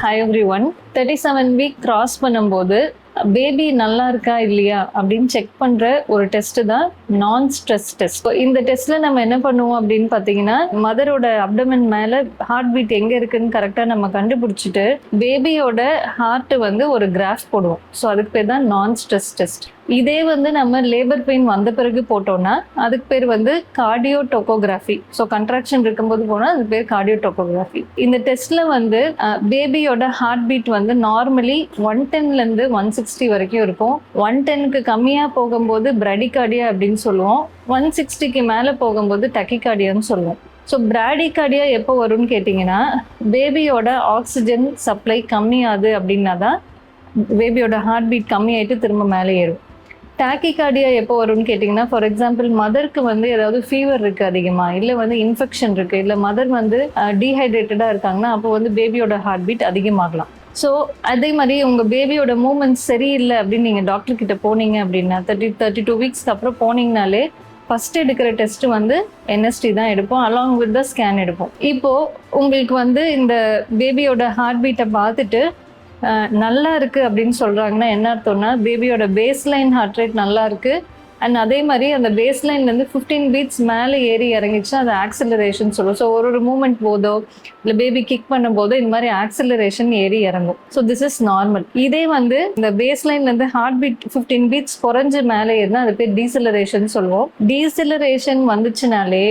Hi every one. 37 week cross பண்ணும்போது baby நல்லா இருக்கா இல்லையா அப்படின்னு செக் பண்ற ஒரு டெஸ்ட் தான் நான் ஸ்ட்ரெஸ் டெஸ்ட். இந்த டெஸ்ட்ல நம்ம என்ன பண்ணுவோம் அப்படின்னு பாத்தீங்கன்னா, மதரோட அப்டமன் மேல ஹார்ட் பீட் எங்க இருக்குன்னு கரெக்டா நம்ம கண்டுபிடிச்சிட்டு பேபியோட ஹார்ட் வந்து ஒரு கிராஃப் போடுவோம். ஸோ அதுக்கு பேர் தான் நான் ஸ்ட்ரெஸ் டெஸ்ட். இதே வந்து நம்ம லேபர் பெயின் வந்த பிறகு போட்டோம்னா அதுக்கு பேர் வந்து கார்டியோ டோகோகிராஃபி. ஸோ கண்ட்ராக்ஷன் இருக்கும்போது போனால் அது பேர் கார்டியோ டோகோகிராஃபி. இந்த டெஸ்ட்ல வந்து பேபியோட ஹார்ட் பீட் வந்து நார்மலி 110லேருந்து 160 வரைக்கும் இருக்கும். 110க்கு கம்மியாக போகும்போது பிரடிகார்டியா அப்படின்னு சொல்லுவோம். 160க்கு மேலே போகும்போது டக்கிகார்டியான்னு சொல்லுவோம். ஸோ பிராடிகார்டியா எப்போ வரும்னு கேட்டிங்கன்னா, பேபியோட ஆக்சிஜன் சப்ளை கம்மியாகுது அப்படின்னா தான் பேபியோட ஹார்ட் பீட் கம்மியாயிட்டு திரும்ப மேலே ஏறும். டாக்கிகார்டியா எப்போ வரும்னு கேட்டிங்கன்னா, ஃபார் எக்ஸாம்பிள் மதருக்கு வந்து ஏதாவது ஃபீவர் இருக்குது அதிகமாக, இல்லை வந்து இன்ஃபெக்ஷன் இருக்குது, இல்லை மதர் வந்து டீஹைட்ரேட்டடாக இருக்காங்கன்னா அப்போ வந்து பேபியோட ஹார்ட் பீட் அதிகமாகலாம். ஸோ அதே மாதிரி உங்கள் பேபியோட மூமெண்ட்ஸ் சரியில்லை அப்படின்னு நீங்கள் டாக்டர் கிட்ட போனீங்க அப்படின்னா 32 வீக்ஸ்க்கு அப்புறம் போனீங்கனாலே ஃபர்ஸ்ட் எடுக்கிற டெஸ்ட் வந்து என்எஸ்டி தான் எடுப்போம், அலாங் வித் த ஸ்கேன் எடுப்போம். இப்போது உங்களுக்கு வந்து இந்த பேபியோட ஹார்ட் பீட்டை பார்த்துட்டு நல்லா இருக்குது அப்படின்னு சொல்கிறாங்கன்னா என்ன அர்த்தம்னா, பேபியோட பேஸ்லைன் ஹார்ட் ரேட் நல்லா இருக்குது. அண்ட் அதே மாதிரி அந்த பேஸ்லைன்லேருந்து 15 பீட்ஸ் மேலே ஏறி இறங்கிச்சுன்னா அது ஆக்சிலரேஷன் சொல்லுவோம். ஸோ ஒரு மூமெண்ட் போதோ இல்லை பேபி கிக் பண்ணும் போதோ இந்த மாதிரி ஆக்சிலரேஷன் ஏறி இறங்கும். So this is normal. இதே வந்து இந்த பேஸ்லைன்லேருந்து ஹார்ட் பீட் 15 பீட்ஸ் குறைஞ்சு மேலே ஏறினா அது பேர் டீசிலரேஷன் சொல்லுவோம். டீசிலரேஷன் வந்துச்சுனாலே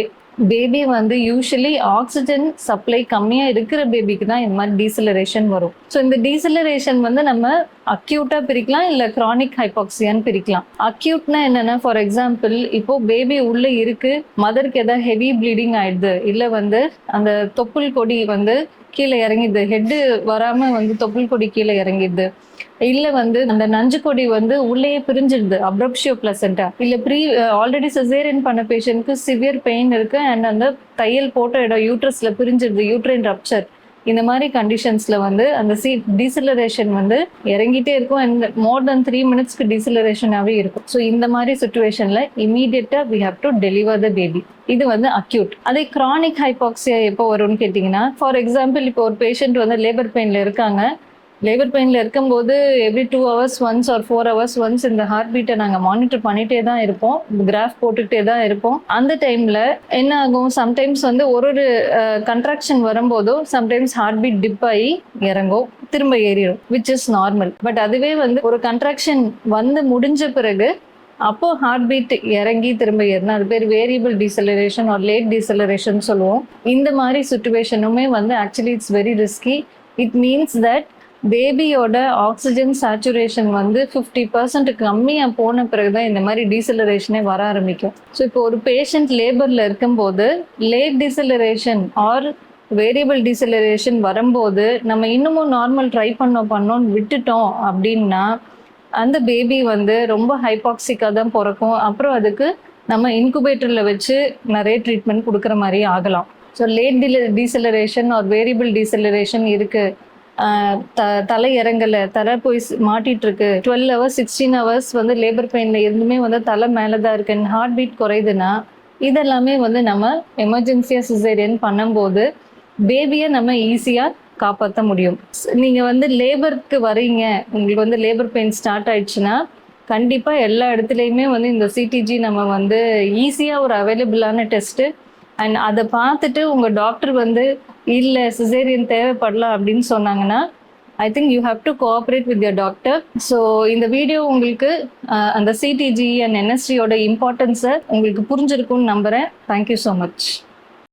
பேபி வந்து யூஸ்வலி ஆக்சிஜன் சப்ளை கம்மியாக இருக்கிற பேபிக்கு தான் இந்த மாதிரி டீசிலரேஷன் வரும். ஸோ இந்த டீசிலரேஷன் வந்து நம்ம அக்யூட்டாக பிரிக்கலாம், இல்லை க்ரானிக் ஹைபாக்சியான்னு பிரிக்கலாம். அக்யூட்னா என்னென்னா, ஃபார் எக்ஸாம்பிள் இப்போ பேபி உள்ளே இருக்குது, மதருக்கு எதாவது ஹெவி ப்ளீடிங் ஆயிடுது, இல்லை வந்து அந்த தொப்புள் கொடி வந்து கீழே இறங்கிடுது, ஹெட்டு வராமல் வந்து தொப்புள் கொடி கீழே இறங்கிடுது, இல்லை வந்து அந்த நஞ்சு கொடி வந்து உள்ளேயே பிரிஞ்சிடுது அப்ரப்ஷியோ பிளசண்டா, இல்லை ஆல்ரெடி சிசேரியன் பண்ண பேஷண்ட்க்கு சிவியர் பெயின் இருக்கு அண்ட் அந்த தையல் போட்ட இடம் யூட்ரஸ்ல பிரிஞ்சிடுது, யூட்ரைன் ரப்சர். இந்த மாதிரி கண்டிஷன்ஸ்ல வந்து அந்த டீசிலரேஷன் வந்து இறங்கிட்டே இருக்கும் அண்ட் மோர் தென் 3 மினிட்ஸ்க்கு டீசிலரேஷனாகவே இருக்கும். ஸோ இந்த மாதிரி சுச்சுவேஷன்ல இமீடியட்டா we have to deliver the baby. இது வந்து அக்யூட். அதே கிரானிக் ஹைபாக்சியா எப்போ வரும்னு கேட்டிங்கன்னா, ஃபார் எக்ஸாம்பிள் இப்போ ஒரு பேஷண்ட் வந்து லேபர் பெயின்ல இருக்காங்க. லேபர் பெயினில் இருக்கும்போது every 2 hours once or 4 hours once இந்த ஹார்ட் பீட்டை நாங்கள் மானிட்டர் பண்ணிகிட்டே தான் இருப்போம், கிராஃப் போட்டுக்கிட்டே தான் இருப்போம். அந்த டைமில் என்ன ஆகும், சம்டைம்ஸ் வந்து ஒரு கண்ட்ராக்ஷன் வரும்போதும் சம்டைம்ஸ் ஹார்ட் பீட் டிப் ஆகி இறங்கும், திரும்ப ஏறிடும், விச் இஸ் நார்மல். பட் அதுவே வந்து ஒரு கண்ட்ராக்ஷன் வந்து முடிஞ்ச பிறகு அப்போ ஹார்ட் பீட் இறங்கி திரும்ப ஏறினா அது பேர் variable deceleration or late deceleration சொல்லுவோம். இந்த மாதிரி சுச்சுவேஷனுமே வந்து actually it's very risky. It means that பேபியோட ஆக்சிஜன் சேச்சுரேஷன் வந்து 50% கம்மியாக போன பிறகுதான் இந்த மாதிரி டீசலரேஷனே வர ஆரம்பிக்கும். ஸோ இப்போ ஒரு பேஷண்ட் லேபரில் இருக்கும்போது late deceleration or variable deceleration வரும்போது நம்ம இன்னமும் நார்மல் ட்ரை பண்ணோம்னு விட்டுட்டோம் அப்படின்னா அந்த பேபி வந்து ரொம்ப ஹைபாக்சிக்காக தான் பிறக்கும். அப்புறம் அதுக்கு நம்ம இன்குபேட்டரில் வச்சு நிறைய ட்ரீட்மெண்ட் கொடுக்குற மாதிரி ஆகலாம். So late deceleration or variable deceleration இருக்குது, தலை இறங்கலை, தலை போய் மாட்டிட்டு இருக்கு, 12 hours 16 hours வந்து லேபர் பெயின்ல இருந்துமே வந்து தலை மேலே தான் இருக்கு, ஹார்ட் பீட் குறையுதுன்னா இதெல்லாமே வந்து நம்ம எமர்ஜென்சியா சிசேரியன் பண்ணும்போது பேபியை நம்ம ஈஸியாக காப்பாற்ற முடியும். நீங்கள் வந்து லேபருக்கு வரீங்க, உங்களுக்கு வந்து லேபர் பெயின் ஸ்டார்ட் ஆயிடுச்சுன்னா கண்டிப்பாக எல்லா இடத்துலையுமே வந்து இந்த சிடிஜி நம்ம வந்து ஈஸியாக ஒரு அவைலபிளான டெஸ்ட்டு. அண்ட் அதை பார்த்துட்டு உங்கள் டாக்டர் வந்து இல்லை சிசேரியன் தேவைப்படலாம் அப்படின்னு சொன்னாங்கன்னா I think you have to cooperate with your doctor. So இந்த வீடியோ உங்களுக்கு அந்த சிடிஜி அண்ட் என்எஸ்டியோட இம்பார்ட்டன்ஸை உங்களுக்கு புரிஞ்சிருக்கும்னு நம்புகிறேன். Thank you so much.